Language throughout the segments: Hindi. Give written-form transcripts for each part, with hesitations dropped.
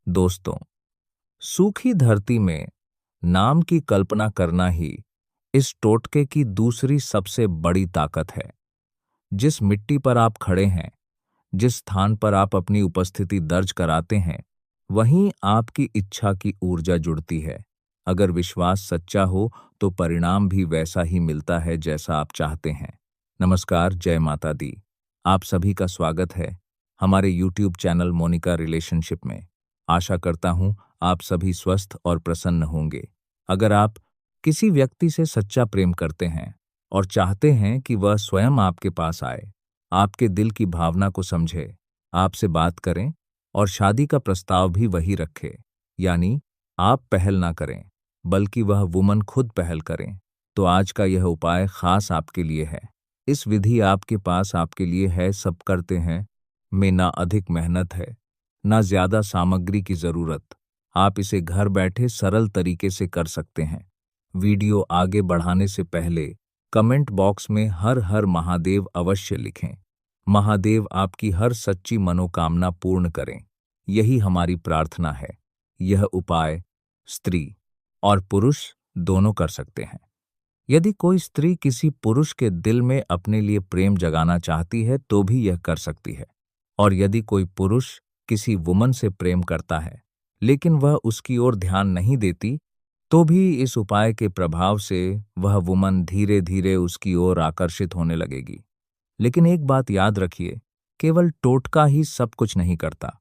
दोस्तों, सूखी धरती में नाम की कल्पना करना ही इस टोटके की दूसरी सबसे बड़ी ताकत है। जिस मिट्टी पर आप खड़े हैं, जिस स्थान पर आप अपनी उपस्थिति दर्ज कराते हैं, वहीं आपकी इच्छा की ऊर्जा जुड़ती है। अगर विश्वास सच्चा हो तो परिणाम भी वैसा ही मिलता है जैसा आप चाहते हैं। नमस्कार, जय माता दी। आप सभी का स्वागत है हमारे YouTube चैनल मोनिका रिलेशनशिप में। आशा करता हूं आप सभी स्वस्थ और प्रसन्न होंगे। अगर आप किसी व्यक्ति से सच्चा प्रेम करते हैं और चाहते हैं कि वह स्वयं आपके पास आए, आपके दिल की भावना को समझे, आपसे बात करें और शादी का प्रस्ताव भी वही रखे, यानी आप पहल ना करें बल्कि वह वुमन खुद पहल करें, तो आज का यह उपाय खास आपके लिए है। इस विधि आपके पास आपके लिए है, सब करते हैं में ना अधिक मेहनत है, ना ज्यादा सामग्री की जरूरत। आप इसे घर बैठे सरल तरीके से कर सकते हैं। वीडियो आगे बढ़ाने से पहले कमेंट बॉक्स में हर हर महादेव अवश्य लिखें। महादेव आपकी हर सच्ची मनोकामना पूर्ण करें, यही हमारी प्रार्थना है। यह उपाय स्त्री और पुरुष दोनों कर सकते हैं। यदि कोई स्त्री किसी पुरुष के दिल में अपने लिए प्रेम जगाना चाहती है तो भी यह कर सकती है, और यदि कोई पुरुष किसी वुमन से प्रेम करता है लेकिन वह उसकी ओर ध्यान नहीं देती, तो भी इस उपाय के प्रभाव से वह वुमन धीरे धीरे उसकी ओर आकर्षित होने लगेगी। लेकिन एक बात याद रखिए, केवल टोटका ही सब कुछ नहीं करता।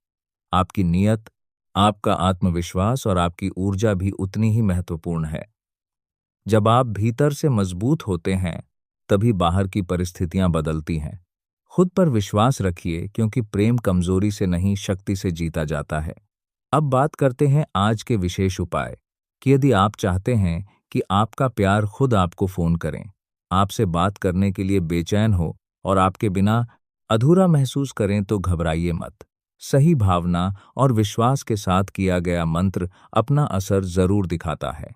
आपकी नीयत, आपका आत्मविश्वास और आपकी ऊर्जा भी उतनी ही महत्वपूर्ण है। जब आप भीतर से मजबूत होते हैं, तभी बाहर की परिस्थितियां बदलती हैं। खुद पर विश्वास रखिए, क्योंकि प्रेम कमजोरी से नहीं, शक्ति से जीता जाता है। अब बात करते हैं आज के विशेष उपाय कि यदि आप चाहते हैं कि आपका प्यार खुद आपको फोन करें, आपसे बात करने के लिए बेचैन हो और आपके बिना अधूरा महसूस करें, तो घबराइए मत। सही भावना और विश्वास के साथ किया गया मंत्र अपना असर जरूर दिखाता है।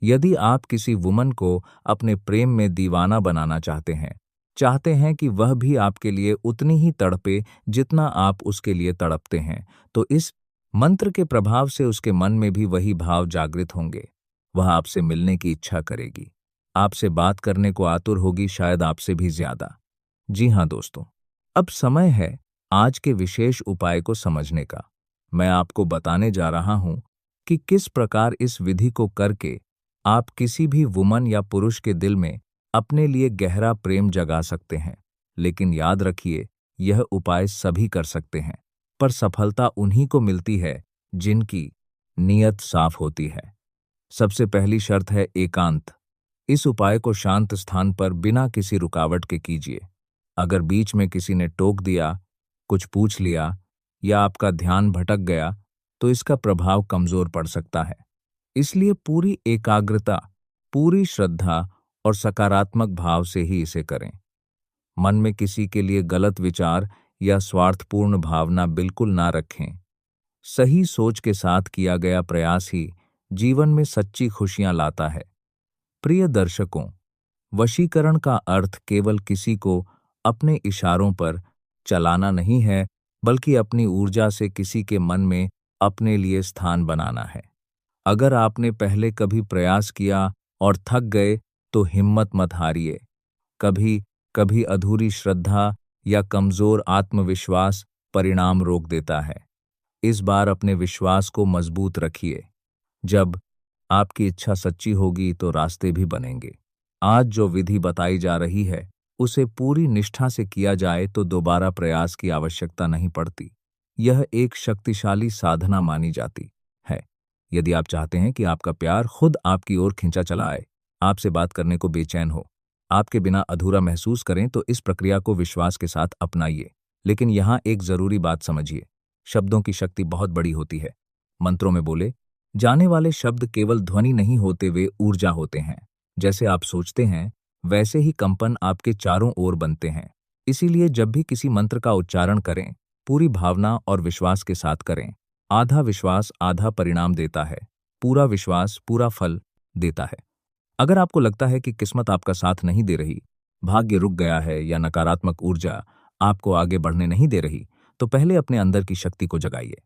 यदि आप किसी वुमन को अपने प्रेम में दीवाना बनाना चाहते हैं कि वह भी आपके लिए उतनी ही तड़पे जितना आप उसके लिए तड़पते हैं, तो इस मंत्र के प्रभाव से उसके मन में भी वही भाव जागृत होंगे। वह आपसे मिलने की इच्छा करेगी, आपसे बात करने को आतुर होगी, शायद आपसे भी ज्यादा। जी हाँ दोस्तों, अब समय है आज के विशेष उपाय को समझने का। मैं आपको बताने जा रहा हूं कि किस प्रकार इस विधि को करके आप किसी भी वुमन या पुरुष के दिल में अपने लिए गहरा प्रेम जगा सकते हैं। लेकिन याद रखिए, यह उपाय सभी कर सकते हैं, पर सफलता उन्हीं को मिलती है जिनकी नीयत साफ होती है। सबसे पहली शर्त है एकांत। इस उपाय को शांत स्थान पर बिना किसी रुकावट के कीजिए। अगर बीच में किसी ने टोक दिया, कुछ पूछ लिया या आपका ध्यान भटक गया, तो इसका प्रभाव कमजोर पड़ सकता है। इसलिए पूरी एकाग्रता, पूरी श्रद्धा और सकारात्मक भाव से ही इसे करें। मन में किसी के लिए गलत विचार या स्वार्थपूर्ण भावना बिल्कुल ना रखें। सही सोच के साथ किया गया प्रयास ही जीवन में सच्ची खुशियां लाता है। प्रिय दर्शकों, वशीकरण का अर्थ केवल किसी को अपने इशारों पर चलाना नहीं है, बल्कि अपनी ऊर्जा से किसी के मन में अपने लिए स्थान बनाना है। अगर आपने पहले कभी प्रयास किया और थक गए, तो हिम्मत मत हारिए। कभी कभी अधूरी श्रद्धा या कमजोर आत्मविश्वास परिणाम रोक देता है। इस बार अपने विश्वास को मजबूत रखिए। जब आपकी इच्छा सच्ची होगी तो रास्ते भी बनेंगे। आज जो विधि बताई जा रही है, उसे पूरी निष्ठा से किया जाए तो दोबारा प्रयास की आवश्यकता नहीं पड़ती। यह एक शक्तिशाली साधना मानी जाती है। यदि आप चाहते हैं कि आपका प्यार खुद आपकी ओर खींचा चला आए, आपसे बात करने को बेचैन हो, आपके बिना अधूरा महसूस करें, तो इस प्रक्रिया को विश्वास के साथ अपनाइए। लेकिन यहाँ एक जरूरी बात समझिए, शब्दों की शक्ति बहुत बड़ी होती है। मंत्रों में बोले जाने वाले शब्द केवल ध्वनि नहीं होते, वे ऊर्जा होते हैं। जैसे आप सोचते हैं, वैसे ही कंपन आपके चारों ओर बनते हैं। इसीलिए जब भी किसी मंत्र का उच्चारण करें, पूरी भावना और विश्वास के साथ करें। आधा विश्वास आधा परिणाम देता है, पूरा विश्वास पूरा फल देता है। अगर आपको लगता है कि किस्मत आपका साथ नहीं दे रही, भाग्य रुक गया है या नकारात्मक ऊर्जा आपको आगे बढ़ने नहीं दे रही, तो पहले अपने अंदर की शक्ति को जगाइए।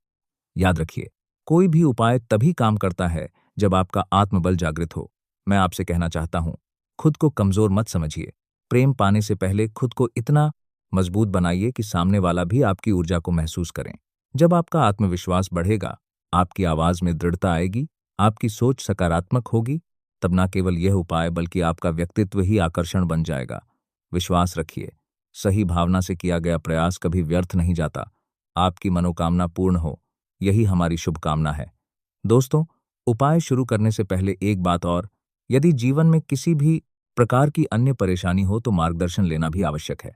याद रखिए, कोई भी उपाय तभी काम करता है जब आपका आत्मबल जागृत हो। मैं आपसे कहना चाहता हूं, खुद को कमजोर मत समझिए। प्रेम पाने से पहले खुद को इतना मजबूत बनाइए कि सामने वाला भी आपकी ऊर्जा को महसूस करें। जब आपका आत्मविश्वास बढ़ेगा, आपकी आवाज में दृढ़ता आएगी, आपकी सोच सकारात्मक होगी, तब न केवल यह उपाय बल्कि आपका व्यक्तित्व ही आकर्षण बन जाएगा। विश्वास रखिए, सही भावना से किया गया प्रयास कभी व्यर्थ नहीं जाता। आपकी मनोकामना पूर्ण हो, यही हमारी शुभकामना है। दोस्तों, उपाय शुरू करने से पहले एक बात और, यदि जीवन में किसी भी प्रकार की अन्य परेशानी हो तो मार्गदर्शन लेना भी आवश्यक है।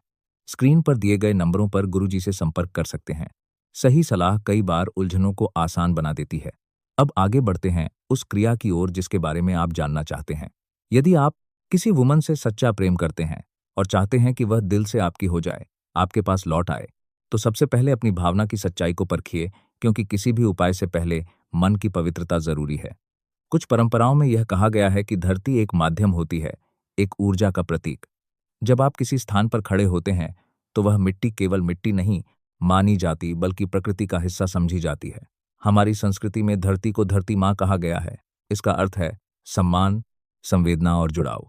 स्क्रीन पर दिए गए नंबरों पर गुरुजी से संपर्क कर सकते हैं। सही सलाह कई बार उलझनों को आसान बना देती है। अब आगे बढ़ते हैं उस क्रिया की ओर जिसके बारे में आप जानना चाहते हैं। यदि आप किसी वुमन से सच्चा प्रेम करते हैं और चाहते हैं कि वह दिल से आपकी हो जाए, आपके पास लौट आए, तो सबसे पहले अपनी भावना की सच्चाई को परखिए, क्योंकि किसी भी उपाय से पहले मन की पवित्रता जरूरी है। कुछ परंपराओं में यह कहा गया है कि धरती एक माध्यम होती है, एक ऊर्जा का प्रतीक। जब आप किसी स्थान पर खड़े होते हैं तो वह मिट्टी केवल मिट्टी नहीं मानी जाती, बल्कि प्रकृति का हिस्सा समझी जाती है। हमारी संस्कृति में धरती को धरती माँ कहा गया है। इसका अर्थ है सम्मान, संवेदना और जुड़ाव।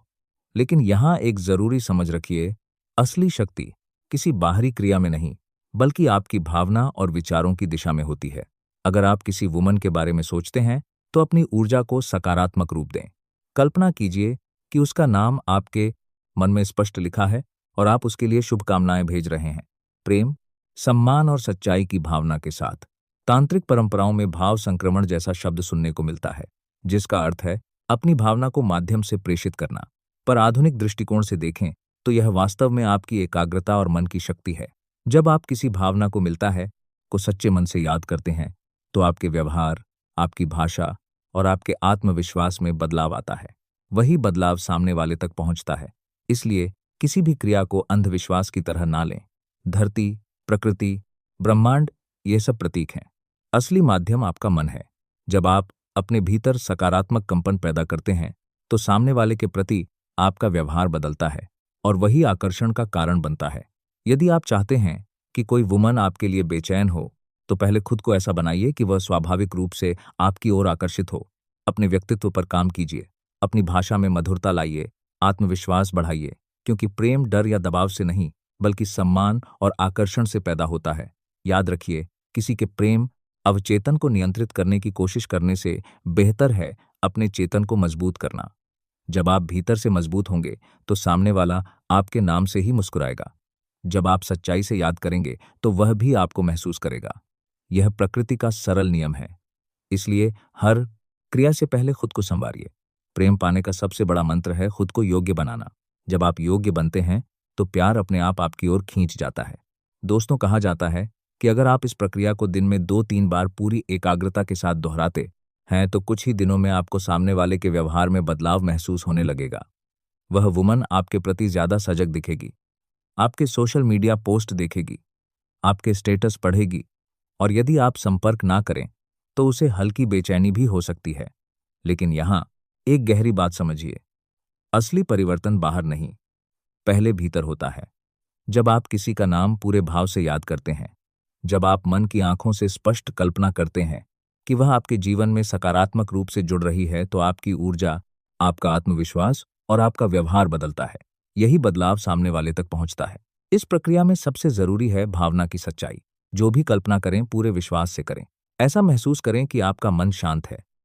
लेकिन यहाँ एक जरूरी समझ रखिए, असली शक्ति किसी बाहरी क्रिया में नहीं, बल्कि आपकी भावना और विचारों की दिशा में होती है। अगर आप किसी वुमन के बारे में सोचते हैं तो अपनी ऊर्जा को सकारात्मक रूप दें। कल्पना कीजिए कि उसका नाम आपके मन में स्पष्ट लिखा है और आप उसके लिए शुभकामनाएं भेज रहे हैं, प्रेम, सम्मान और सच्चाई की भावना के साथ। तांत्रिक परंपराओं में भाव संक्रमण जैसा शब्द सुनने को मिलता है, जिसका अर्थ है अपनी भावना को माध्यम से प्रेषित करना। पर आधुनिक दृष्टिकोण से देखें तो यह वास्तव में आपकी एकाग्रता और मन की शक्ति है। जब आप किसी भावना को मिलता है, को सच्चे मन से याद करते हैं, तो आपके व्यवहार, आपकी भाषा और आपके आत्मविश्वास में बदलाव आता है। वही बदलाव सामने वाले तक पहुंचता है। इसलिए किसी भी क्रिया को अंधविश्वास की तरह ना लें। धरती, प्रकृति, ब्रह्मांड, ये सब प्रतीक हैं। असली माध्यम आपका मन है। जब आप अपने भीतर सकारात्मक कंपन पैदा करते हैं तो सामने वाले के प्रति आपका व्यवहार बदलता है और वही आकर्षण का कारण बनता है। यदि आप चाहते हैं कि कोई वुमन आपके लिए बेचैन हो, तो पहले खुद को ऐसा बनाइए कि वह स्वाभाविक रूप से आपकी ओर आकर्षित हो। अपने व्यक्तित्व पर काम कीजिए, अपनी भाषा में मधुरता लाइए, आत्मविश्वास बढ़ाइए, क्योंकि प्रेम डर या दबाव से नहीं, बल्कि सम्मान और आकर्षण से पैदा होता है। याद रखिए, किसी के प्रेम अवचेतन को नियंत्रित करने की कोशिश करने से बेहतर है अपने चेतन को मजबूत करना। जब आप भीतर से मजबूत होंगे तो सामने वाला आपके नाम से ही मुस्कुराएगा। जब आप सच्चाई से याद करेंगे तो वह भी आपको महसूस करेगा। यह प्रकृति का सरल नियम है। इसलिए हर क्रिया से पहले खुद को संवारिए। प्रेम पाने का सबसे बड़ा मंत्र है खुद को योग्य बनाना। जब आप योग्य बनते हैं तो प्यार अपने आप आपकी ओर खींच जाता है। दोस्तों, कहा जाता है कि अगर आप इस प्रक्रिया को दिन में 2-3 बार पूरी एकाग्रता के साथ दोहराते हैं तो कुछ ही दिनों में आपको सामने वाले के व्यवहार में बदलाव महसूस होने लगेगा। वह वुमन आपके प्रति ज्यादा सजग दिखेगी, आपके सोशल मीडिया पोस्ट देखेगी, आपके स्टेटस पढ़ेगी, और यदि आप संपर्क ना करें तो उसे हल्की बेचैनी भी हो सकती है। लेकिन यहाँ एक गहरी बात समझिए, असली परिवर्तन बाहर नहीं, पहले भीतर होता है। जब आप किसी का नाम पूरे भाव से याद करते हैं, जब आप मन की आंखों से स्पष्ट कल्पना करते हैं कि वह आपके जीवन में सकारात्मक रूप से जुड़ रही है, तो आपकी ऊर्जा, आपका आत्मविश्वास और आपका व्यवहार बदलता है। यही बदलाव सामने वाले तक पहुंचता है। इस प्रक्रिया में सबसे जरूरी है भावना की सच्चाई। जो भी कल्पना करें पूरे विश्वास से करें। ऐसा महसूस करें कि आपका मन शांत है,